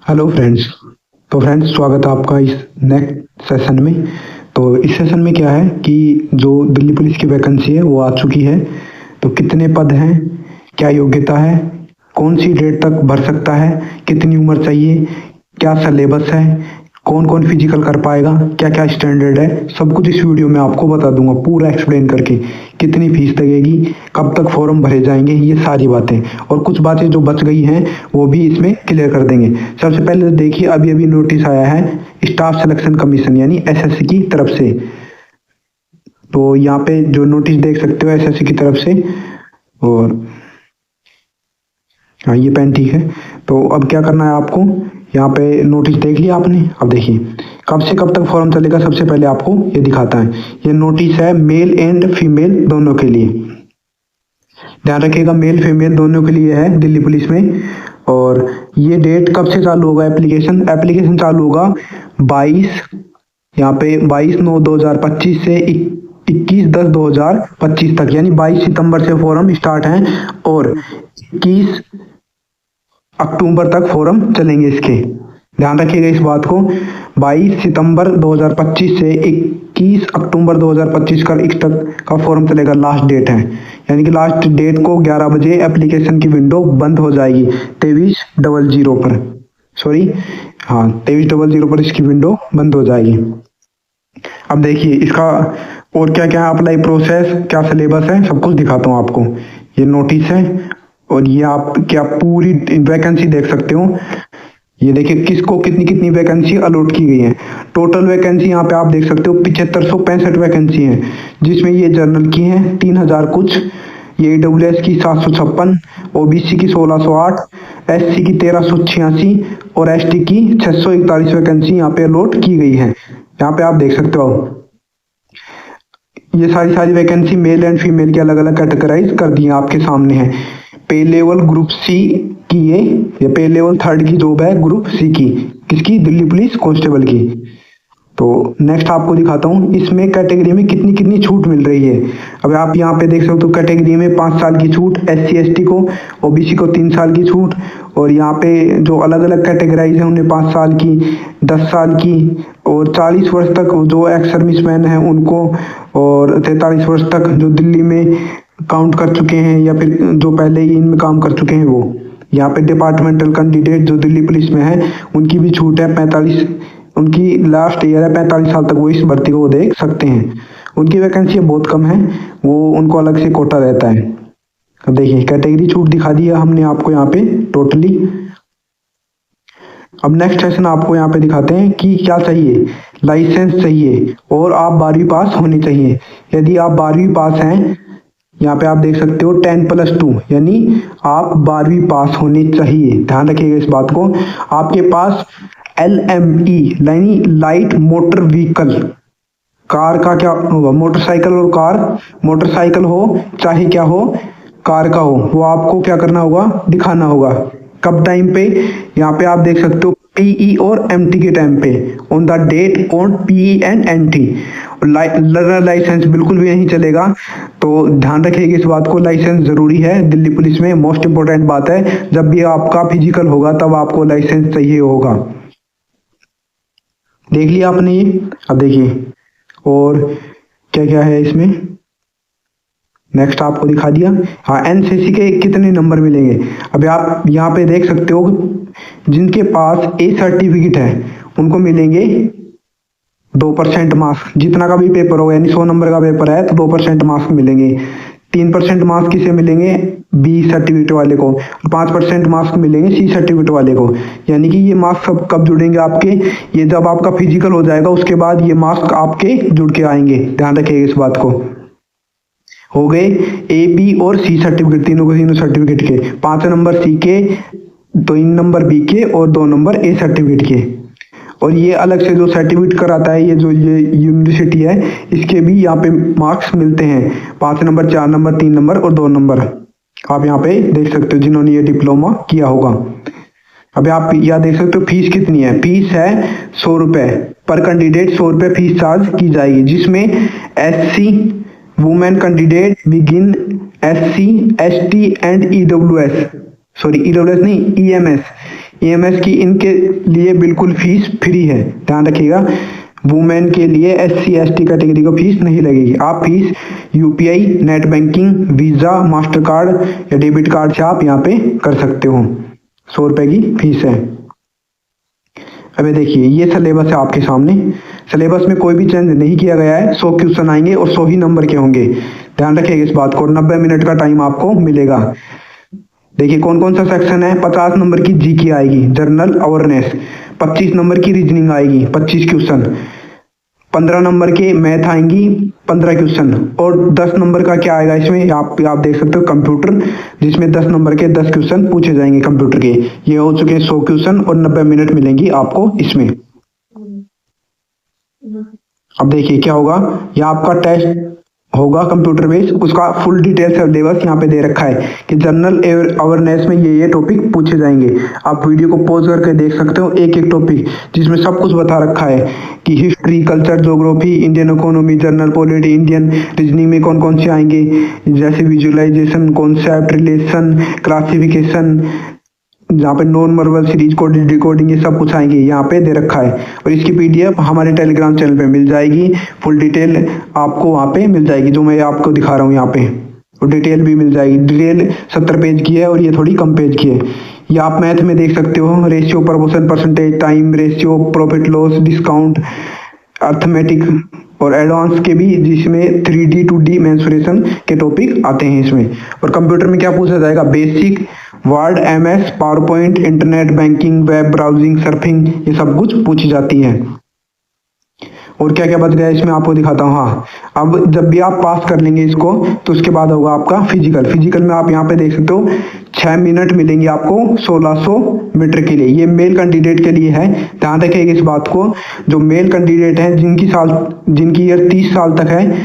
Hello friends. तो friends, स्वागत है आपका इस नेक्स्ट सेशन में। तो इस सेशन में क्या है कि जो दिल्ली पुलिस की वैकेंसी है वो आ चुकी है। तो कितने पद हैं, क्या योग्यता है, कौन सी डेट तक भर सकता है, कितनी उम्र चाहिए, क्या सिलेबस है, कौन कौन फिजिकल कर पाएगा, क्या क्या स्टैंडर्ड है, सब कुछ इस वीडियो में आपको बता दूंगा पूरा एक्सप्लेन करके। कितनी फीस लगेगी, कब तक फॉर्म भरे जाएंगे, ये सारी बातें और कुछ बातें जो बच गई हैं वो भी इसमें क्लियर कर देंगे। सबसे पहले तो देखिए, अभी अभी नोटिस आया है स्टाफ सिलेक्शन कमीशन यानी एसएससी की तरफ से। तो यहाँ पे जो नोटिस देख सकते हो एसएससी की तरफ से, और हाँ ये पेन ठीक है। तो अब क्या करना है आपको, यहाँ पे नोटिस देख लिया आपने। अब देखिए कब से कब तक फॉर्म चलेगा। सबसे पहले आपको ये दिखाता है, ये नोटिस है मेल एंड फीमेल दोनों के लिए। ध्यान रखिएगा, मेल फीमेल दोनों के लिए है दिल्ली पुलिस में। और ये डेट कब से चालू होगा, एप्लीकेशन एप्लीकेशन चालू होगा 22, यहाँ पे 22/9/2025 से 21/10/2025 तक, यानी 22 सितंबर से फॉर्म स्टार्ट हैं और 21 अक्टूबर तक फॉर्म चलेंगे इसके। ध्यान रखिएगा इस बात को, 22 सितंबर 2025 से 21 अक्टूबर 2025 तक का फॉर्म चलेगा, लास्ट डेट है। यानी कि लास्ट डेट को 11 बजे एप्लीकेशन की विंडो बंद हो जाएगी 23:00 पर। सॉरी, हाँ 23:00 पर इसकी विंडो बंद हो जाएगी। अब देखिए इसका और क्या क्या अप्लाई प्रोसेस, क्या सिलेबस है, सब कुछ दिखाता हूँ आपको। ये नोटिस है और ये आप क्या पूरी वैकेंसी देख सकते हो। ये देखिए किसको कितनी कितनी वैकेंसी अलॉट की गई है। टोटल वैकेंसी यहाँ पे आप देख सकते हो 7565 वैकेंसी है, जिसमें ये जनरल की हैं 3000 कुछ, ये ईडब्ल्यूएस की 756, ओबीसी की 1608, एससी की 1386 और एसटी की 641 वैकेंसी यहाँ पे अलॉट की गई है। यहाँ पे आप देख सकते हो ये सारी वैकेंसी मेल एंड फीमेल की अलग अलग कैटेगराइज कर दी है, आपके सामने है। पे लेवल ग्रुप सी की ये पे लेवल 3 की जॉब है, ग्रुप सी की, किसकी, दिल्ली पुलिस कांस्टेबल की। तो नेक्स्ट आपको दिखाता हूँ इसमें कैटेगरी में कितनी कितनी छूट मिल रही है। अब आप यहाँ पे देख सकते हो कैटेगरी में 5 साल की छूट एससी एसटी को, ओबीसी को 3 साल की छूट, और यहाँ पे जो अलग अलग कैटेगराइज है उन्हें 5 साल की, 10 साल की, और 40 वर्ष तक जो एक्स सर्विसमैन है उनको, और 43 वर्ष तक जो दिल्ली में काउंट कर चुके हैं या फिर जो पहले ही इनमें काम कर चुके हैं वो। यहाँ पे डिपार्टमेंटल कैंडिडेट जो दिल्ली पुलिस में है उनकी भी छूट है 45, उनकी लास्ट ईयर है 45 साल तक वो इस भर्ती को देख सकते हैं। उनकी वैकेंसी बहुत कम है, वो उनको अलग से कोटा रहता है। अब देखिए कैटेगरी छूट दिखा दिया हमने आपको यहाँ पे टोटली। अब नेक्स्ट सेशन आपको यहाँ पे दिखाते हैं कि क्या चाहिए, लाइसेंस चाहिए और आप 12वीं पास होनी चाहिए। यदि आप 12वीं पास हैं, यहाँ पे आप देख सकते हो 10+2, यानी आप 12वीं पास होनी चाहिए। ध्यान रखिएगा इस बात को। आपके पास LME यानी लाइट मोटर व्हीकल, कार का क्या होगा, मोटरसाइकिल और कार, मोटरसाइकिल हो चाहे क्या हो, कार का हो, वो आपको क्या करना होगा, दिखाना होगा। कब टाइम पे, यहाँ पे आप देख सकते हो PE और MT के टाइम पे, on the date on PE and MT। Learner licence बिल्कुल भी नहीं चलेगा, तो ध्यान रखिएगा इस बात को। लाइसेंस जरूरी है दिल्ली पुलिस में, मोस्ट इंपोर्टेंट बात है। जब भी आपका फिजिकल होगा तब आपको लाइसेंस चाहिए होगा। देख लिया आपने ये। अब देखिए और क्या क्या है इसमें, नेक्स्ट आपको दिखा दिया। हाँ एनसीसी के कितने नंबर मिलेंगे। अभी आप यहाँ पे देख सकते हो जिनके पास ए सर्टिफिकेट है उनको मिलेंगे 2% मार्क्स, जितना का भी पेपर होगा, यानी 100 नंबर का पेपर है तो 2% मार्क्स मिलेंगे। 3% मार्क्स किसे मिलेंगे, बी सर्टिफिकेट वाले को, 5% मार्क्स मिलेंगे सी सर्टिफिकेट वाले को। यानी कि ये मार्क्स सब कब जुड़ेंगे आपके, ये जब आपका फिजिकल हो जाएगा उसके बाद ये मार्क्स आपके जुड़ के आएंगे। ध्यान रखिएगा इस बात को। हो गए ए बी और सी सर्टिफिकेट, तीनों के तीनों सर्टिफिकेट के, 5 नंबर सी के, 3 नंबर बी के और 2 नंबर ए सर्टिफिकेट के। और ये अलग से जो सर्टिफिकेट कराता है, ये जो ये यूनिवर्सिटी है, इसके भी यहाँ पे मार्क्स मिलते हैं, 5 नंबर, 4 नंबर, 3 नंबर और 2 नंबर। आप यहाँ पे देख सकते हो जिन्होंने ये डिप्लोमा किया होगा। अभी आप यहाँ देख सकते हो फीस कितनी है, फीस है 100 रुपये पर कैंडिडेट, 100 रुपये फीस चार्ज की जाएगी, जिसमें SC women candidate begin, SC ST and EWS, sorry EWS नहीं EMS, ईएमएस की इनके लिए बिल्कुल फीस फ्री है, ध्यान रखिएगा। वुमेन के लिए SC ST कैटेगरी को फीस नहीं लगेगी। आप fees UPI, net banking, visa, master card या डेबिट कार्ड से आप यहाँ पे कर सकते हो। 100 रुपये की फीस है। अबे देखिए ये सिलेबस है आपके सामने। सिलेबस में कोई भी चेंज नहीं किया गया है। 100 क्वेश्चन आएंगे और 100 ही नंबर के होंगे, ध्यान रखिएगा इस बात को। 90 मिनट का टाइम आपको मिलेगा। देखिए कौन कौन सा सेक्शन है। 50 नंबर की जीके आएगी, जनरल अवेयरनेस। 25 नंबर की रीजनिंग आएगी, 25 क्वेश्चन। 15 नंबर के मैथ आएंगी, 15 क्वेश्चन। और 10 नंबर का क्या आएगा इसमें, आप देख सकते हो कंप्यूटर, जिसमें 10 नंबर के 10 क्वेश्चन पूछे जाएंगे कंप्यूटर के। ये हो चुके हैं 100 क्वेश्चन और 90 मिनट मिलेंगी आपको इसमें। अब देखिए क्या होगा, ये आपका टेस्ट होगा कंप्यूटर बेस्ड, उसका फुल डिटेल सिलेबस यहाँ पे दे रखा है कि जनरल अवेयरनेस में ये टॉपिक पूछे जाएंगे। आप वीडियो को पॉज करके देख सकते हो, एक एक टॉपिक जिसमें सब कुछ बता रखा है कि history, culture, geography, Indian economy, general polity, Indian reasoning में कौन कौन से आएंगे, जैसे विजुअलाइजेशन, कॉन्सेप्ट, रिलेशन, क्लासिफिकेशन, जहाँ पे non verbal series coding, decoding, ये सब कुछ आएंगे यहाँ पे दे रखा है। और इसकी PDF हमारे टेलीग्राम चैनल पे मिल जाएगी। फुल डिटेल आपको वहाँ पे मिल जाएगी, जो मैं आपको दिखा रहा हूँ यहाँ पे, और डिटेल भी मिल जाएगी। डिटेल 70 पेज की है और ये थोड़ी कम पेज की है। ये आप मैथ में देख सकते हो, ratio, proportion, percentage, time ratio, profit loss, discount, arithmetic और एडवांस के भी, जिसमें 3D 2D मेंसुरेशन के टॉपिक आते हैं इसमें। और कंप्यूटर में क्या पूछा जाएगा, basic, word, MS, power point, internet banking, web browsing, surfing, ये सब कुछ पूछी जाती है। और क्या क्या बच गया इसमें आपको दिखाता हूँ। हाँ, अब जब भी आप पास कर लेंगे इसको तो उसके बाद होगा आपका फिजिकल। फिजिकल में आप यहाँ पे देख सकते हो 6 मिनट मिलेंगे आपको 1600 मीटर के लिए। ये मेल कैंडिडेट के लिए है, ध्यान रखिएगा इस बात को। जो मेल कैंडिडेट हैं जिनकी ईयर 30 साल तक है,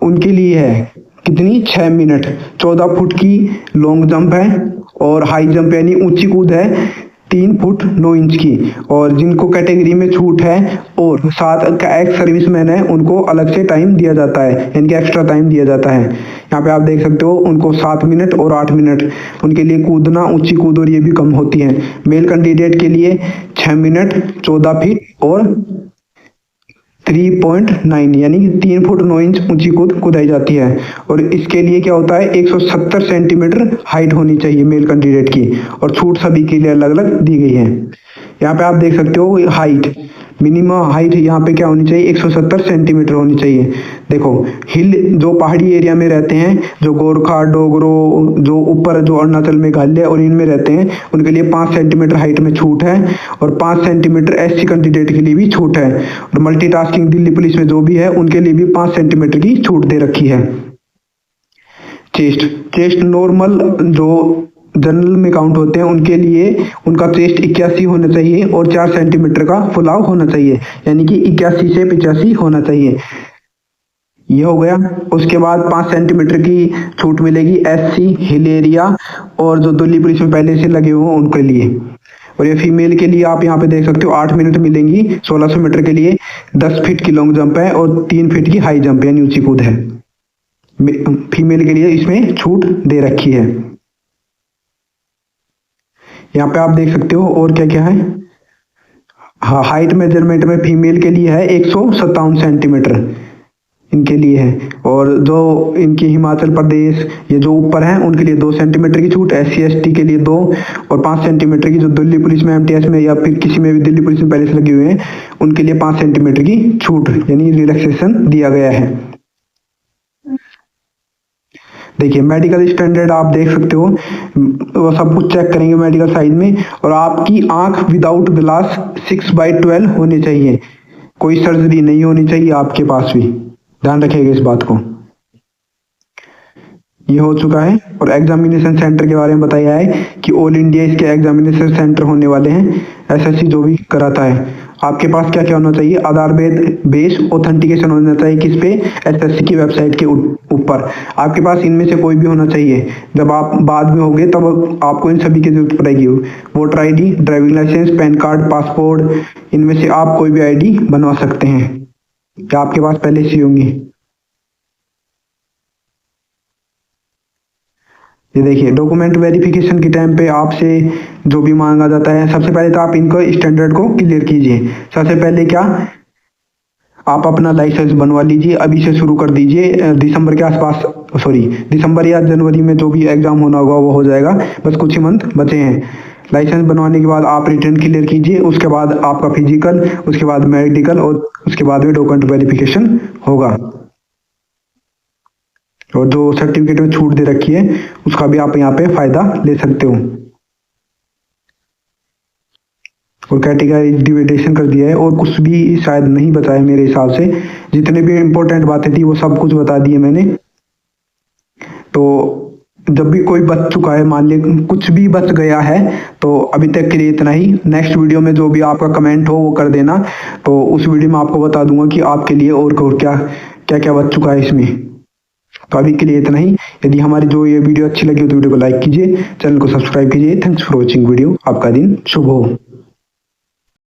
उनके लिए है कितनी, 6 मिनट। 14 फुट की लॉन्ग जंप है और हाई जंप यानी ऊंची कूद है 3 फुट 9 इंच की। और जिनको कैटेगरी में छूट है और साथ एक्स सर्विसमैन है, उनको अलग से टाइम दिया जाता है, यानी कि एक्स्ट्रा टाइम दिया जाता है। यहाँ पे आप देख सकते हो उनको 7 मिनट और 8 मिनट उनके लिए कूदना, ऊंची कूद और ये भी कम होती है। मेल कैंडिडेट के लिए 6 मिनट, 14 फीट और 3.9 यानी 3 फुट 9 इंच ऊंची कूद कुदाई जाती है। और इसके लिए क्या होता है, 170 सेंटीमीटर हाइट होनी चाहिए मेल कैंडिडेट की। और छूट सभी के लिए अलग अलग दी गई है। यहाँ पे आप देख सकते हो हाइट, मिनिमम हाइट यहाँ पे क्या होनी चाहिए, 170 सेंटीमीटर होनी चाहिए। देखो हिल, जो पहाड़ी एरिया में रहते हैं, जो गोरखा, डोगरो, जो ऊपर जो अरुणाचल मेघालय और इनमें रहते हैं, उनके लिए 5 सेंटीमीटर हाइट में छूट है। और 5 सेंटीमीटर SC कैंडिडेट के लिए भी छूट है। और मल्टीटास्किंग दिल्ली पुलिस में जो भी है उनके लिए भी 5 सेंटीमीटर की छूट दे रखी है। चेस्ट नॉर्मल जो जनरल में काउंट होते हैं उनके लिए उनका चेस्ट 81 होना चाहिए और 4 सेंटीमीटर का फुलाव होना चाहिए, यानी कि 81 से 85 होना चाहिए। ये हो गया। उसके बाद 5 सेंटीमीटर की छूट मिलेगी SC, हिल एरिया और जो दिल्ली पुलिस में पहले से लगे हुए उनके लिए। और ये फीमेल के लिए आप यहाँ पे देख सकते हो 8 मिनट मिलेंगी 1600 मीटर के लिए। 10 फीट की लॉन्ग जंप है और 3 फीट की हाई जंप यानी ऊंची कूद है। फीमेल के लिए इसमें छूट दे रखी है। यहाँ पे आप देख सकते हो और क्या क्या है। हाँ, हाइट मेजरमेंट में फीमेल के लिए है 157 सेंटीमीटर इनके लिए है। और जो इनकी हिमाचल प्रदेश ये जो ऊपर है उनके लिए 2 सेंटीमीटर की छूट, SC ST के लिए 2 और 5 सेंटीमीटर की जो दिल्ली पुलिस में MTS में या फिर किसी में भी दिल्ली पुलिस में पहले से लगे हुए हैं उनके लिए 5 सेंटीमीटर की छूट यानी रिलैक्सेशन दिया गया है। देखिए मेडिकल स्टैंडर्ड आप देख सकते हो, वो सब कुछ चेक करेंगे मेडिकल साइज में। और आपकी आंख विदाउट ग्लास 6/12 होनी चाहिए, कोई सर्जरी नहीं होनी चाहिए आपके पास भी, ध्यान रखिएगा इस बात को। ये हो चुका है। और एग्जामिनेशन सेंटर के बारे में बताया है कि ऑल इंडिया इसके एग्जामिनेशन सेंटर होने वाले हैं। SSC जो भी कराता है, आपके पास क्या क्या होना चाहिए, आधार बेस ऑथेंटिकेशन होना चाहिए किस पे, SSC की वेबसाइट के ऊपर। आपके पास इनमें से कोई भी होना चाहिए। जब आप बाद में होंगे तब आपको इन सभी की जरूरत पड़ेगी। Voter ID, driving licence, PAN card, passport, इनमें से आप कोई भी ID बनवा सकते हैं क्या आपके पास पहले से होंगी। ये देखिए डॉक्यूमेंट वेरिफिकेशन के टाइम पे आपसे जो भी मांगा जाता है, सबसे पहले तो आप इनको स्टैंडर्ड को क्लियर कीजिए। सबसे पहले क्या, आप अपना लाइसेंस बनवा लीजिए, अभी से शुरू कर दीजिए। दिसंबर के आसपास, दिसंबर या जनवरी में जो भी एग्जाम होना होगा वो हो जाएगा, बस कुछ ही मंथ बचे हैं। लाइसेंस बनवाने के बाद आप रिटर्न क्लियर कीजिए, उसके बाद आपका फिजिकल, उसके बाद मेडिकल और उसके बाद में डॉक्यूमेंट वेरिफिकेशन होगा। और जो सर्टिफिकेट में छूट दे रखी है उसका भी आप यहाँ पे फायदा ले सकते हो। और कैटेगरी डिवाइडेशन कर दिया है और कुछ भी शायद नहीं बचा है मेरे हिसाब से। जितने भी इम्पोर्टेंट बातें थी वो सब कुछ बता दिए मैंने। तो जब भी कोई बच चुका है, मान लीजिए कुछ भी बच गया है, तो अभी तक के लिए इतना ही। नेक्स्ट वीडियो में जो भी आपका कमेंट हो वो कर देना, तो उस वीडियो में आपको बता दूंगा कि आपके लिए और क्या क्या क्या बच चुका है इसमें। तो अभी के लिए इतना ही। यदि हमारी जो ये वीडियो अच्छी लगी हो तो वीडियो को लाइक कीजिए, चैनल को सब्सक्राइब कीजिए। Thanks for watching video. आपका दिन शुभ हो।